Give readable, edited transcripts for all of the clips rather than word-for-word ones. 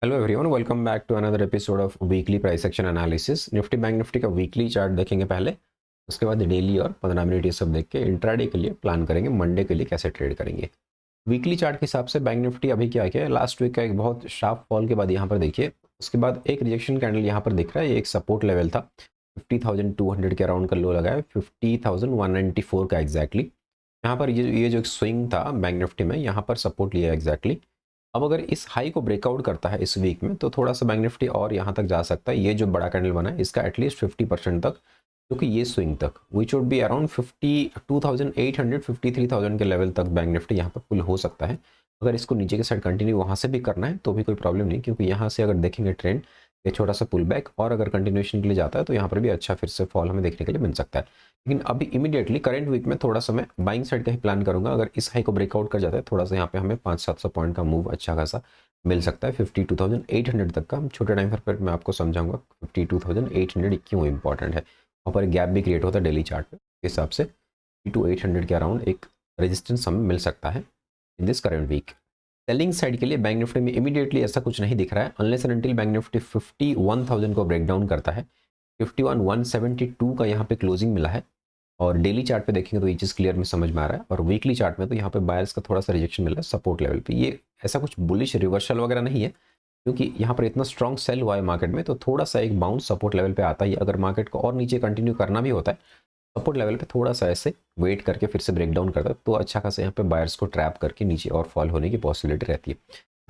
Hello everyone, welcome back to another episode of weekly price action analysis. Nifty bank Nifty का weekly chart देखेंगे पहले, उसके बाद डेली और 15 मिनट ये सब देख के इंट्राडे के लिए प्लान करेंगे, मंडे के लिए कैसे ट्रेड करेंगे। वीकली चार्ट के हिसाब से बैंक निफ्टी अभी क्या किया है, लास्ट वीक का एक बहुत शार्प फॉल के बाद यहाँ पर देखिए, उसके बाद एक रिजेक्शन कैंडल यहाँ पर दिख रहा है। ये एक सपोर्ट लेवल था, 50,200 के अराउंड का लो लगा है, 50,194 का एग्जैक्टली। यहाँ पर ये जो स्विंग था बैंक निफ्टी में, यहाँ पर सपोर्ट लिया एग्जैक्टली। अब अगर इस हाई को ब्रेकआउट करता है इस वीक में, तो थोड़ा सा बैंक निफ्टी और यहाँ तक जा सकता है। ये जो बड़ा कैंडल बना है इसका एटलीस्ट 50% तक, क्योंकि ये स्विंग तक विच वुड बी अराउंड 52,800 53,000 के लेवल तक बैंक निफ्टी यहाँ पर पुल हो सकता है। अगर इसको नीचे के साइड कंटिन्यू वहाँ से भी करना है तो भी कोई प्रॉब्लम नहीं, क्योंकि यहाँ से अगर देखेंगे ट्रेंड, ये छोटा सा पुल बैक और अगर कंटिन्यूएशन के लिए जाता है तो यहाँ पर भी अच्छा फिर से फॉल हमें देखने के लिए मिल सकता है। लेकिन अभी इमीडिएटली करंट वीक में थोड़ा सा मैं बाइंग साइड का ही प्लान करूंगा। अगर इस हाई को ब्रेकआउट कर जाता है, थोड़ा सा यहाँ पे हमें 500-700 पॉइंट का मूव अच्छा खासा मिल सकता है 52,800 तक का। हम छोटे टाइम पर मैं आपको समझाऊंगा 52,800 क्यों इंपॉर्टेंट है। वहाँ पर गैप भी क्रिएट होता है डेली चार्ट पे, इस हिसाब से 52,800 के अराउंड एक रेजिस्टेंस हमें मिल सकता है in this current week. Selling side के लिए बैंक निफ्टी में इमीडिएटली ऐसा कुछ नहीं दिख रहा है, unless and until bank Nifty 51,000 को ब्रेक डाउन करता है। 51,172 का यहाँ पे क्लोजिंग मिला है, और डेली चार्ट पे देखेंगे तो ये चीज़ क्लियर में समझ में आ रहा है। और वीकली चार्ट में तो यहाँ पे बायर्स का थोड़ा सा रिजेक्शन मिला है सपोर्ट लेवल पे। ये ऐसा कुछ बुलिश रिवर्सल वगैरह नहीं है, क्योंकि यहाँ पर इतना स्ट्रॉन्ग सेल हुआ है मार्केट में, तो थोड़ा सा एक बाउंस सपोर्ट लेवल पे आता ही। अगर मार्केट को और नीचे कंटिन्यू करना भी होता है, सपोर्ट लेवल पे थोड़ा सा ऐसे वेट करके फिर से ब्रेक डाउन करता है, तो अच्छा खासा यहाँ पे बायर्स को ट्रैप करके नीचे और फॉल होने की पॉसिबिलिटी रहती है।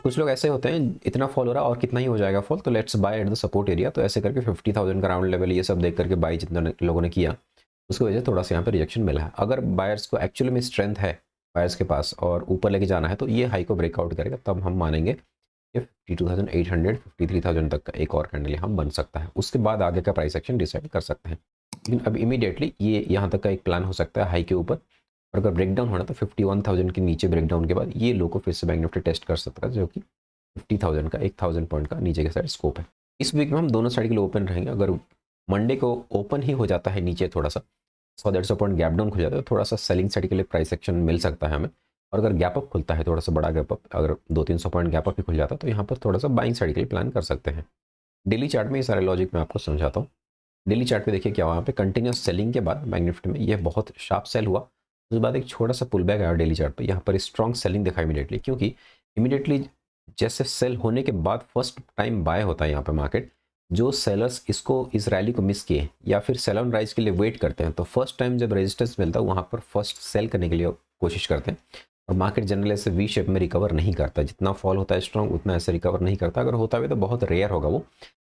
कुछ लोग ऐसे होते हैं, इतना फॉल हो रहा है और कितना ही हो जाएगा फॉल, तो let's by at the support area. तो ऐसे करके 50,000 का राउंड लेवल ये सब देख करके बाई जितना लोगों ने किया, उसकी वजह से थोड़ा सा यहाँ पे रिजेक्शन मिला है। अगर बायर्स को एक्चुअली में स्ट्रेंथ है बायर्स के पास और ऊपर लेके जाना है, तो ये हाई को ब्रेकआउट करेगा, तब हम मानेंगे कि 52,800 53,000 तक का एक और कैंडल यहाँ बन सकता है। उसके बाद आगे का प्राइस एक्शन डिसाइड कर सकते हैं। लेकिन अब इमीडिएटली ये यहाँ तक का एक प्लान हो सकता है हाई के ऊपर, और अगर ब्रेकडाउन होना तो 51,000 के नीचे ब्रेकडाउन के बाद ये लो को फिर से बैंक निफ्टी टेस्ट कर सकता है, जो कि 50,000 का 1,000 पॉइंट का नीचे के साइड स्कोप है। इस वीक में हम दोनों साइड के लिए ओपन रहेंगे। अगर मंडे को ओपन ही हो जाता है नीचे थोड़ा सा 100-150 पॉइंट गैप डाउन खुल जाता है, तो थोड़ा सा सेलिंग साइड के लिए प्राइस एक्शन मिल सकता है हमें। और अगर गैप अप खुलता है, थोड़ा सा बड़ा गैप अप, अगर 200-300 पॉइंट गैप अप ही खुल जाता है, तो यहाँ पर थोड़ा सा बाइंग साइड के लिए प्लान कर सकते हैं। डेली चार्ट में ये सारे लॉजिक मैं आपको समझाता हूँ। डेली चार्ट पे देखिए क्या हुआ, यहाँ पे कंटिन्यूस सेलिंग के बाद बैंक निफ्टी में ये बहुत शार्प सेल हुआ। उसके बाद एक छोटा सा पुल बैक आया डेली चार्ट पे, यहाँ पर स्ट्रॉन्ग सेलिंग दिखा इमीडिएटली, क्योंकि इमीडिएटली जैसे सेल होने के बाद फर्स्ट टाइम बाय होता है यहाँ पे मार्केट। जो सेलर्स इसको इस रैली को मिस किए या फिर सेल ऑन राइज के लिए वेट करते हैं, तो फर्स्ट टाइम जब रेजिस्टेंस मिलता है वहाँ पर फर्स्ट सेल करने के लिए कोशिश करते हैं। और मार्केट जनरली ऐसे वी शेप में रिकवर नहीं करता, जितना फॉल होता है स्ट्रॉन्ग उतना ऐसे रिकवर नहीं करता। अगर होता भी तो बहुत रेयर होगा वो,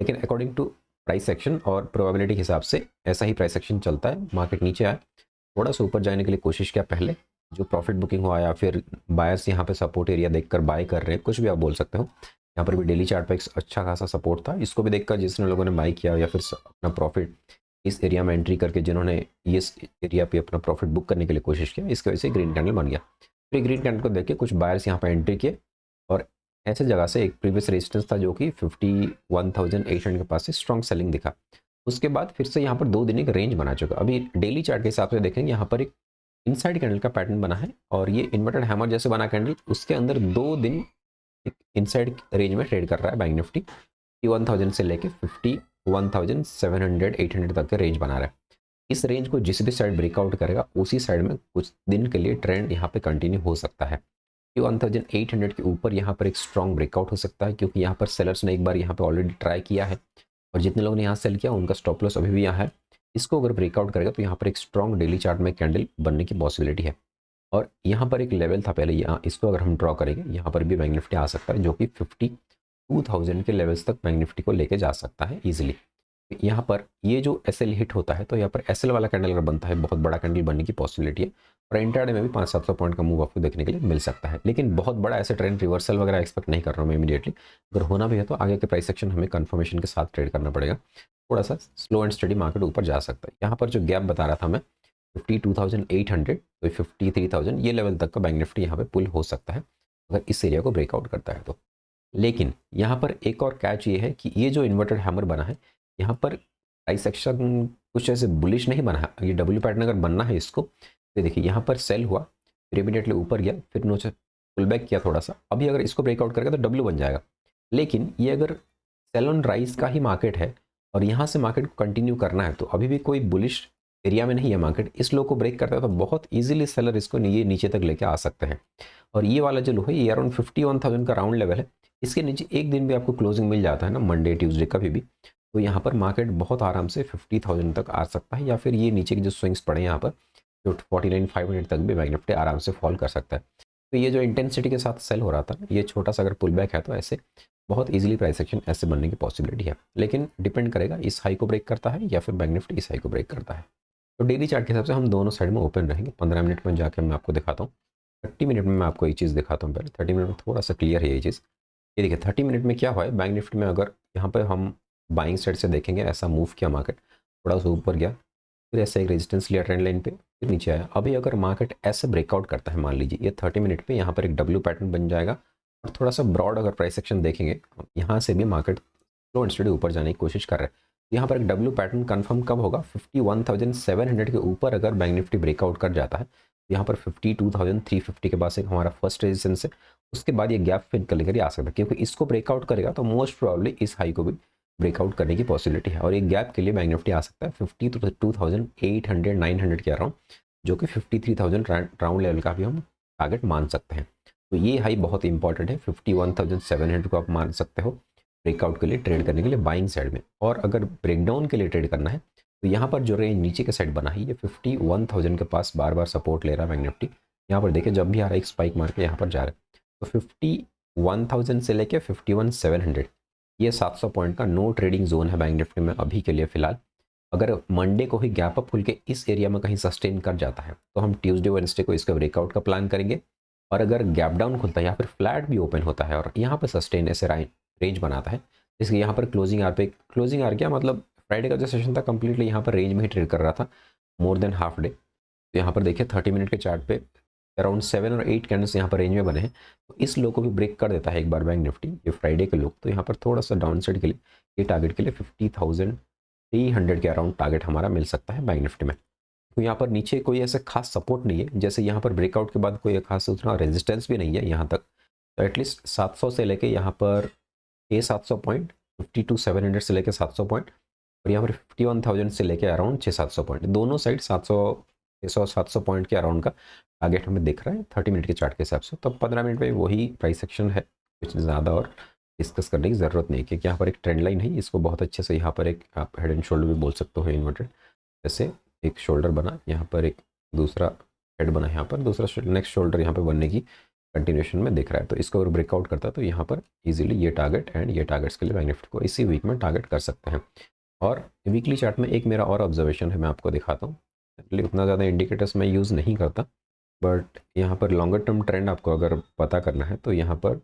लेकिन अकॉर्डिंग टू प्राइस एक्शन और प्रोबेबिलिटी के हिसाब से ऐसा ही प्राइस एक्शन चलता है। मार्केट नीचे आया, थोड़ा सा ऊपर जाने के लिए कोशिश किया पहले, जो प्रॉफिट बुकिंग हुआ या फिर बायर्स यहाँ पे सपोर्ट एरिया देखकर बाय कर रहे हैं, कुछ भी आप बोल सकते हो। यहाँ पर भी डेली चार्ट पे एक अच्छा खासा सपोर्ट था, इसको भी देखकर जिसने लोगों ने बाय किया या फिर अपना प्रॉफिट इस एरिया में एंट्री करके जिन्होंने इस एरिया पे अपना प्रॉफिट बुक करने के लिए कोशिश किया, इसकी वजह से ग्रीन कैंडल बन गया। फिर ग्रीन कैंडल को देख के कुछ बायर्स यहाँ पर एंट्री किए, और ऐसे जगह से एक प्रीवियस रेजिस्टेंस था जो कि 51,800 के पास से स्ट्रॉन्ग सेलिंग दिखा। उसके बाद फिर से यहाँ पर 2 दिन एक रेंज बना चुका। अभी डेली चार्ट के हिसाब से देखेंगे, यहाँ पर एक इनसाइड कैंडल का पैटर्न बना है, और ये इन्वर्टेड हैमर जैसे बना कैंडल, उसके अंदर 2 दिन एक इनसाइड रेंज में ट्रेड कर रहा है बैंक निफ्टी। 51,000 से लेके 51,700 800 तक का रेंज बना रहा है। इस रेंज को जिस भी साइड ब्रेकआउट करेगा, उसी साइड में कुछ दिन के लिए ट्रेंड यहाँ पे कंटिन्यू हो सकता है। 1,800 के ऊपर यहाँ पर एक स्ट्रॉन्ग ब्रेकआउट हो सकता है, क्योंकि यहाँ पर सेलर्स ने एक बार यहाँ पे ऑलरेडी ट्राई किया है, और जितने लोगों ने यहाँ सेल किया उनका स्टॉप लॉस अभी भी यहाँ है। इसको अगर ब्रेकआउट करेगा तो यहाँ पर एक स्ट्रॉन्ग डेली चार्ट में कैंडल बनने की पॉसिबिलिटी है। और यहाँ पर एक लेवल था पहले, यहाँ इसको अगर हम ड्रॉ करेंगे, यहाँ पर भी बैंक निफ्टी आ सकता है, जो कि 52,000 के लेवल्स तक बैंक निफ्टी को लेके जा सकता है ईजिली। यहाँ पर ये जो एसएल हिट होता है, तो यहाँ पर एसएल वाला कैंडल अगर बनता है, बहुत बड़ा कैंडल बनने की पॉसिबिलिटी है, और इंट्राडे में भी 500-700 पॉइंट का मूव आपको देखने के लिए मिल सकता है। लेकिन बहुत बड़ा ऐसे ट्रेंड रिवर्सल वगैरह एक्सपेक्ट नहीं कर रहा हूँ मैं इमीडिएटली। अगर होना भी है तो आगे के प्राइस सेक्शन हमें कंफर्मेशन के साथ ट्रेड करना पड़ेगा, थोड़ा सा स्लो एंड स्टडी मार्केट ऊपर जा सकता है। यहाँ पर जो गैप बता रहा था मैं 52,800 तो 53,000 ये लेवल तक का बैंक निफ्टी यहाँ पे पुल हो सकता है, अगर इस एरिया को ब्रेकआउट करता है तो। लेकिन यहाँ पर एक और कैच ये है कि ये जो इन्वर्टेड हैमर बना है, यहाँ पर प्राइस एक्शन कुछ ऐसे बुलिश नहीं बना है। ये डब्ल्यू पैटर्न अगर बनना है इसको, तो देखिए यहाँ पर सेल हुआ, फिर इमीडिएटली ऊपर गया, फिर नीचे पुल बैक किया थोड़ा सा। अभी अगर इसको ब्रेकआउट करेगा तो डब्ल्यू बन जाएगा, लेकिन ये अगर सेल ऑन राइज का ही मार्केट है और यहाँ से मार्केट को कंटिन्यू करना है, तो अभी भी कोई बुलिश एरिया में नहीं है मार्केट, इस लो को ब्रेक करता है तो बहुत इजीली सेलर इसको ये नीचे तक लेके आ सकते हैं। और ये वाला जो लो है ये अराउंड 51,000 का राउंड लेवल है, इसके नीचे एक दिन भी आपको क्लोजिंग मिल जाता है ना, मंडे ट्यूसडे कभी भी, तो यहाँ पर मार्केट बहुत आराम से 50,000 तक आ सकता है, या फिर ये नीचे के जो स्विंग्स पड़े हैं यहाँ पर जो 49,500 तक भी बैंक निफ्टी आराम से फॉल कर सकता है। तो ये जो इंटेंसिटी के साथ सेल हो रहा था, ये छोटा सा अगर पुल बैक है तो ऐसे बहुत इजीली प्राइस एक्शन ऐसे बनने की पॉसिबिलिटी है, लेकिन डिपेंड करेगा इस हाई को ब्रेक करता है या फिर बैंक निफ्टी इस हाई को ब्रेक करता है। तो डेली चार्ट के हिसाब से हम दोनों साइड में ओपन रहेंगे। 15 मिनट में जाकर मैं आपको दिखाता हूँ, 30 मिनट में मैं आपको ये चीज़ दिखाता हूँ। पहले 30 मिनट में थोड़ा सा क्लियर है ये चीज़। ये देखिए 30 मिनट में क्या हुआ है बैंक निफ्टी में, अगर यहाँ पर हम बाइंग साइड से देखेंगे, ऐसा मूव किया मार्केट, थोड़ा सा ऊपर गया, फिर ऐसा एक रेजिस्टेंस लिया ट्रेंड लाइन पे, फिर नीचे आया। अभी अगर मार्केट ऐसे ब्रेकआउट करता है, मान लीजिए ये 30 मिनट पे यहाँ पर एक डब्ल्यू पैटर्न बन जाएगा और थोड़ा सा ब्रॉड अगर प्राइस एक्शन देखेंगे, यहाँ से भी मार्केट स्लो एंड स्टडी ऊपर जाने की कोशिश कर रहा है। यहाँ पर एक डब्ल्यू पैटर्न कंफर्म कब होगा, 51,700 के ऊपर अगर बैंक निफ्टी ब्रेकआउट कर जाता है, यहाँ पर 52,350 के पास एक हमारा फर्स्ट रेजिस्टेंस है, उसके बाद ये गैप फिल कर लेकर आ सकता है, क्योंकि इसको ब्रेकआउट करेगा तो मोस्ट प्रोबेबली इस हाई को भी ब्रेकआउट करने की पॉसिबिलिटी है। और एक गैप के लिए बैंक निफ्टी आ सकता है 52,800 900 के अराउंड, जो कि 53,000 राउंड लेवल का भी हम टारगेट मान सकते हैं। तो ये हाई बहुत इंपॉर्टेंट है, 51,700 को आप मान सकते हो ब्रेकआउट के लिए, ट्रेड करने के लिए बाइंग साइड में। और अगर ब्रेकडाउन के लिए ट्रेड करना है तो यहाँ पर जो रेंज नीचे के साइड बना है, ये 51,000 के पास बार बार सपोर्ट ले रहा है बैंक निफ्टी। यहाँ पर देखिए जब भी आ रहा है एक स्पाइक मार के यहाँ पर जा रहा है, तो 51,000 से लेके 51,700 ये 700 पॉइंट का नो ट्रेडिंग जोन है बैंक निफ्टी में अभी के लिए फिलहाल। अगर मंडे को ही गैप अप खुल के इस एरिया में कहीं सस्टेन कर जाता है तो हम ट्यूसडे वेडनेसडे को इसका ब्रेकआउट का प्लान करेंगे। और अगर गैप डाउन खुलता है या फिर फ्लैट भी ओपन होता है और यहाँ पर सस्टेन ऐसे रेंज बनाता है, इसलिए यहाँ पर क्लोजिंग आर क्या मतलब फ्राइडे का जो सेशन था कंप्लीटली यहाँ पर रेंज में ही ट्रेड कर रहा था मोर देन हाफ डे। तो यहाँ पर देखिए 30 मिनट के चार्ट पे अराउंड 7 और 8 कैंडल्स यहाँ पर रेंज में बने हैं, तो इस लो को भी ब्रेक कर देता है एक बार बैंक निफ्टी, ये फ्राइडे के लो। तो यहाँ पर थोड़ा सा डाउन साइड के लिए ये टारगेट के लिए 50,300 के अराउंड टारगेट हमारा मिल सकता है बैंक निफ्टी में। तो यहाँ पर नीचे कोई ऐसे खास सपोर्ट नहीं है, जैसे यहाँ पर ब्रेकआउट के बाद कोई खास उतना रेजिस्टेंस भी नहीं है यहाँ तक। तो एटलीस्ट 700 से लेके यहाँ पर 700 पॉइंट, 52,700 से लेके 700 पॉइंट, और यहाँ पर 51,000 से लेके अराउंड 600-700 पॉइंट, दोनों साइड 700 पॉइंट के अराउंड का टारगेट हमें दिख रहा है 30 मिनट के चार्ट के हिसाब से। तो 15 मिनट में वही प्राइस एक्शन है, कुछ ज़्यादा और डिस्कस करने की ज़रूरत नहीं है, क्योंकि यहाँ पर एक ट्रेंड लाइन है, इसको बहुत अच्छे से यहाँ पर एक आप हेड एंड शोल्डर भी बोल सकते हो इन्वर्टेड, जैसे एक शोल्डर बना यहाँ पर, एक दूसरा हेड बना यहाँ पर, दूसरा नेक्स्ट शोल्डर यहाँ पर बनने की कंटिन्यूशन में दिख रहा है। तो इसको अगर ब्रेकआउट करता है तो यहाँ पर इजीली ये टारगेट एंड ये टारगेट्स के लिए बैंक निफ्टी को इसी वीक में टारगेट कर सकते हैं। और वीकली चार्ट में एक मेरा और ऑब्जर्वेशन है, मैं आपको दिखाता हूँ। उतना ज़्यादा इंडिकेटर्स मैं यूज़ नहीं करता, बट यहाँ पर लॉन्गर टर्म ट्रेंड आपको अगर पता करना है तो यहाँ पर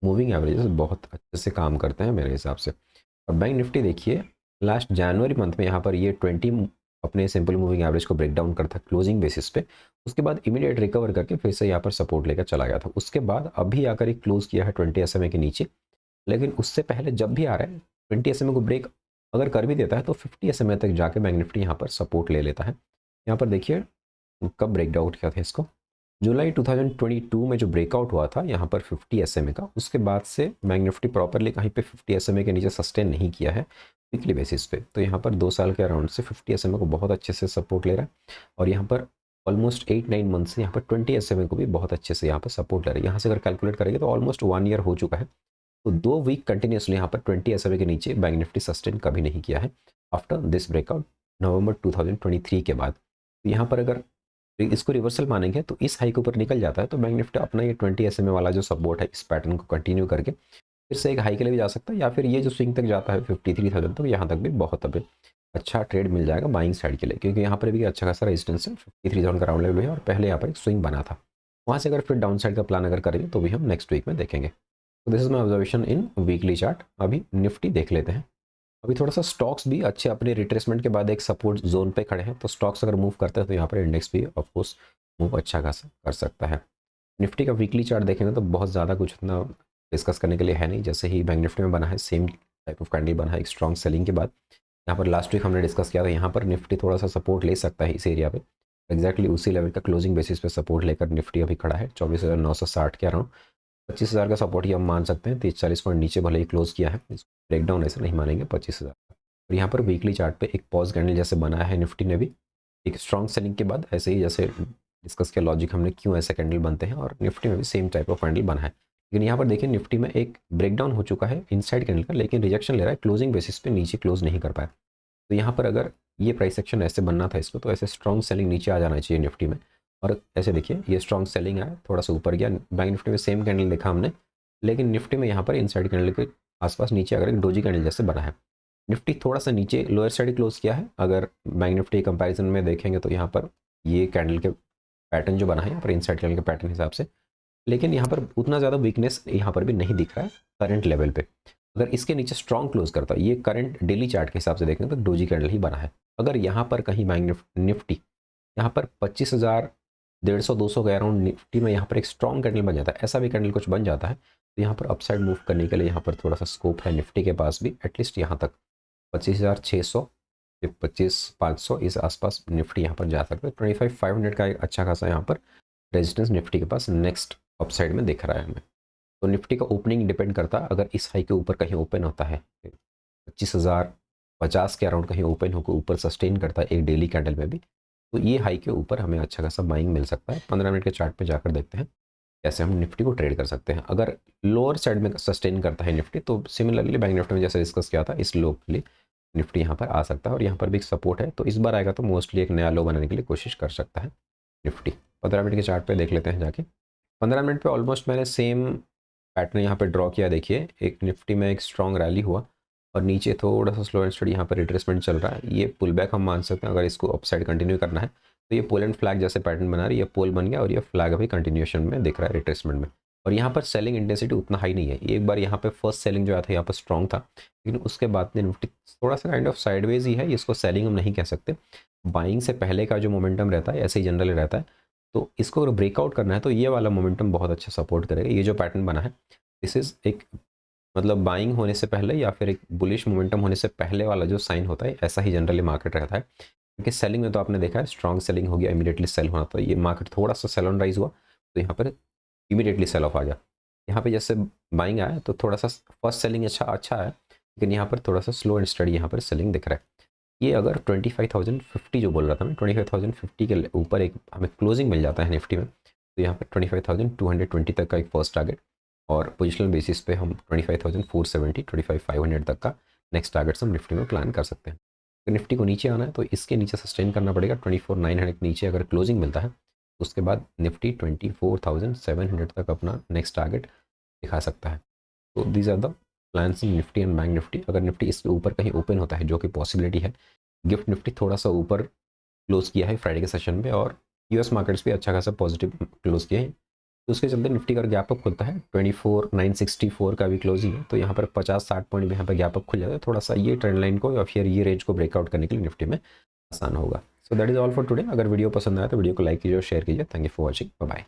मूविंग एवरेजेस बहुत अच्छे से काम करते हैं मेरे हिसाब से। और बैंक निफ्टी देखिए लास्ट जनवरी मंथ में यहाँ पर ये 20 अपने सिंपल मूविंग एवरेज को ब्रेक डाउन करता क्लोजिंग बेसिस पे, उसके बाद इमीडिएट रिकवर करके फिर से यहाँ पर सपोर्ट लेकर चला गया था। उसके बाद अभी आकर एक क्लोज किया है 20 SMA के नीचे, लेकिन उससे पहले जब भी आ रहा है 20 SMA को ब्रेक अगर कर भी देता है तो 50 SMA तक जाके बैंक निफ्टी यहाँ पर सपोर्ट ले लेता है। यहाँ पर देखिए कब ब्रेक डाउन किया था इसको, जुलाई 2022 में जो ब्रेकआउट हुआ था यहाँ पर 50 SMA का, उसके बाद से बैंक निफ्टी प्रॉपरली कहीं पे 50 SMA के नीचे सस्टेन नहीं किया है वीकली बेसिस पे। तो यहाँ पर 2 साल के अराउंड से 50 SMA को बहुत अच्छे से सपोर्ट ले रहा है, और यहाँ पर ऑलमोस्ट 8-9 मंथ से यहाँ पर 20 SMA को भी बहुत अच्छे से यहाँ पर सपोर्ट ले रहा है। यहाँ से अगर कैलकुलेट करेंगे तो ऑलमोस्ट 1 ईयर हो चुका है। तो 2 वीक कंटिन्यूसली यहाँ पर 20 SMA के नीचे बैंक निफ्टी सस्टेन कभी नहीं किया है आफ्टर दिस ब्रेकआउट नवंबर 2023 के बाद। तो यहाँ पर अगर इसको रिवर्सल मानेंगे तो इस हाई के ऊपर निकल जाता है, तो बैंक निफ्टी अपना ये 20 SMA वाला जो सपोर्ट है इस पैटर्न को कंटिन्यू करके फिर से एक हाई के लिए भी जा सकता है, या फिर ये जो स्विंग तक जाता है 53,000 तक, यहाँ तक भी बहुत अभी अच्छा ट्रेड मिल जाएगा बाइंग साइड के लिए, क्योंकि यहाँ पर भी अच्छा खासा रेजिस्टेंस है 53,000 का राउंड लेवल है, और पहले यहाँ पर एक स्विंग बना था। वहाँ से अगर फिर डाउन साइड का प्लान अगर करेंगे तो भी हम नेक्स्ट वीक में देखेंगे। तो this is my observation in weekly chart. अभी निफ्टी देख लेते हैं। अभी थोड़ा सा स्टॉक्स भी अच्छे अपने रिट्रेसमेंट के बाद एक सपोर्ट जोन पे खड़े हैं, तो स्टॉक्स अगर मूव करते हैं तो यहाँ पर इंडेक्स भी ऑफकोर्स मूव अच्छा खासा कर सकता है। निफ्टी का वीकली चार्ट देखेंगे तो बहुत ज़्यादा कुछ इतना डिस्कस करने के लिए है नहीं, जैसे ही बैंक निफ्टी में बना है सेम टाइप ऑफ कैंडल बना है एक स्ट्रॉन्ग सेलिंग के बाद। यहाँ पर लास्ट वीक हमने डिस्कस किया था, यहाँ पर निफ्टी थोड़ा सा सपोर्ट ले सकता है इस एरिया पे, एक्जैक्टली उसी लेवल का क्लोजिंग बेसिस पे सपोर्ट लेकर निफ्टी अभी खड़ा है 24,960 के अराउंड। 25,000 का सपोर्ट ही हम मान सकते हैं। 30-40 पॉइंट नीचे भले ही क्लोज किया है, ब्रेकडाउन ऐसे नहीं मानेंगे 25,000। और यहाँ पर वीकली चार्ट पे एक पॉज कैंडल जैसे बना है निफ्टी ने भी, एक स्ट्रॉन्ग सेलिंग के बाद, ऐसे ही जैसे डिस्कस किया लॉजिक हमने क्यों ऐसे कैंडल बनते हैं, और निफ्टी में भी सेम टाइप ऑफ कैंडल बना है। लेकिन यहाँ पर देखिए निफ्टी में एक ब्रेकडाउन हो चुका है इनसाइड कैंडल का, लेकिन रिजेक्शन ले रहा है, क्लोजिंग बेसिस पे नीचे क्लोज नहीं कर पाया। तो यहाँ पर अगर ये प्राइस एक्शन ऐसे बनना था इसको, तो ऐसे स्ट्रॉन्ग सेलिंग नीचे आ जाना चाहिए निफ्टी में। और ऐसे देखिए ये स्ट्रॉन्ग सेलिंग आया, थोड़ा सा ऊपर गया, बैंक निफ्टी में सेम कैंडल देखा हमने, लेकिन निफ्टी में यहाँ पर इनसाइड कैंडल के आसपास नीचे अगर एक डोजी कैंडल जैसे बना है। निफ्टी थोड़ा सा नीचे लोअर साइड क्लोज किया है, अगर बैंक निफ्टी कंपैरिजन में देखेंगे तो यहाँ पर ये कैंडल के पैटर्न जो बना है यहाँ पर इनसाइड कैंडल के पैटर्न हिसाब से, लेकिन यहाँ पर उतना ज़्यादा वीकनेस यहाँ पर भी नहीं दिख रहा है करंट लेवल पे। अगर इसके नीचे स्ट्रॉन्ग क्लोज करता है, ये करंट डेली चार्ट के हिसाब से देखें तो डोजी कैंडल ही बना है। अगर यहाँ पर कहीं बैंक निफ्टी यहाँ पर 25,000 150-200 के अराउंड निफ्टी में यहाँ पर एक स्ट्रॉन्ग कैंडल बन जाता है, ऐसा भी कैंडल कुछ बन जाता है, तो यहाँ पर अपसाइड मूव करने के लिए यहाँ पर थोड़ा सा स्कोप है निफ्टी के पास भी, एटलीस्ट यहाँ तक 25,600 फिर 25,500 इस आसपास निफ्टी यहाँ पर जा सकता है। 25,500 का एक अच्छा खासा यहाँ पर रेजिस्टेंस निफ्टी के पास नेक्स्ट अपसाइड में दिख रहा है हमें। तो निफ्टी का ओपनिंग डिपेंड करता है, अगर इस हाई के ऊपर कहीं ओपन होता है 25,050 के अराउंड कहीं ओपन होकर ऊपर सस्टेन करता है एक डेली कैंडल में भी, तो ये हाई के ऊपर हमें अच्छा खासा बाइंग मिल सकता है। 15 मिनट के चार्ट पे जाकर देखते हैं कैसे हम निफ्टी को ट्रेड कर सकते हैं। अगर लोअर साइड में सस्टेन करता है निफ्टी, तो सिमिलरली बैंक निफ्टी में जैसे डिस्कस किया था, इस लो के लिए निफ्टी यहाँ पर आ सकता है, और यहाँ पर भी एक सपोर्ट है, तो इस बार आएगा तो मोस्टली एक नया लो बनाने के लिए कोशिश कर सकता है निफ्टी। 15 मिनट के चार्ट पे देख लेते हैं जाके। 15 मिनट पे ऑलमोस्ट मैंने सेम पैटर्न यहाँ पे ड्रॉ किया। देखिए एक निफ्टी में एक स्ट्रॉन्ग रैली हुआ और नीचे थोड़ा सा स्लो एंड स्टडी यहाँ पर रिट्रेसमेंट चल रहा है। ये पुल बैक हम मान सकते हैं, अगर इसको अपसाइड कंटिन्यू करना है तो ये पोल एंड फ्लैग जैसे पैटर्न बना रही है, ये पोल बन गया और ये फ्लैग अभी कंटिन्यूएशन में दिख रहा है रिट्रेसमेंट में। और यहाँ पर सेलिंग इंटेंसिटी उतना हाई नहीं है, एक बार यहाँ पे फर्स्ट सेलिंग जो आया था यहाँ पर स्ट्रॉन्ग था, लेकिन उसके बाद में निफ्टी थोड़ा सा काइंड ऑफ साइडवेज ही है, इसको सेलिंग हम नहीं कह सकते। बाइंग से पहले का जो मोमेंटम रहता है ऐसे ही जनरली रहता है, तो इसको अगर ब्रेकआउट करना है तो ये वाला मोमेंटम बहुत अच्छा सपोर्ट करेगा। ये जो पैटर्न बना है दिस इज़ एक मतलब बाइंग होने से पहले या फिर एक बुलिश मोमेंटम होने से पहले वाला जो साइन होता है, ऐसा ही जनरली मार्केट रहता है। क्योंकि सेलिंग में तो आपने देखा है स्ट्रॉन्ग सेलिंग हो गया, इमीडिएटली सेल होना, तो ये मार्केट थोड़ा सा सेल ऑन राइज हुआ तो यहाँ पर इमीडिएटली सेल ऑफ आ गया। यहाँ पे जैसे बाइंग आया तो थोड़ा सा फर्स्ट सेलिंग अच्छा है, लेकिन यहाँ पर थोड़ा सा स्लो एंड स्टडी यहाँ पर सेलिंग दिख रहा है। ये अगर 25,050 जो बोल रहा था मैं, 25,050 के ऊपर एक हमें क्लोजिंग मिल जाता है निफ्टी में, तो यहाँ पर 25,220 तक का एक फर्स्ट टारगेट, और पोजिशनल बेसिस पे हम 25,470 25,500 तक का नेक्स्ट टारगेट्स हम निफ्टी में प्लान कर सकते हैं। अगर निफ्टी को नीचे आना है तो इसके नीचे सस्टेन करना पड़ेगा। 24,900 के नीचे अगर क्लोजिंग मिलता है तो उसके बाद निफ्टी 24,700 तक अपना नेक्स्ट टारगेट दिखा सकता है। तो these are the plans in Nifty and bank Nifty. अगर निफ्टी इसके ऊपर कहीं ओपन होता है, जो कि पॉसिबिलिटी है, गिफ्ट निफ्टी थोड़ा सा ऊपर क्लोज किया है फ्राइडे के सेशन पे, और यूएस मार्केट्स भी अच्छा खासा पॉजिटिव क्लोज किए हैं, तो उसके चलते निफ्टी का गैप अप खुलता है। 24,964 का भी क्लोजिंग है, तो यहाँ पर 50-60 पॉइंट भी यहाँ पर गैप अप खुल जाता है। थोड़ा सा ये ट्रेंड लाइन को या फिर ये रेंज को ब्रेकआउट करने के लिए निफ्टी में आसान होगा। So that is all for today. अगर वीडियो पसंद आया तो वीडियो को लाइक कीजिए और शेयर कीजिए। Thank you for watching, bye bye.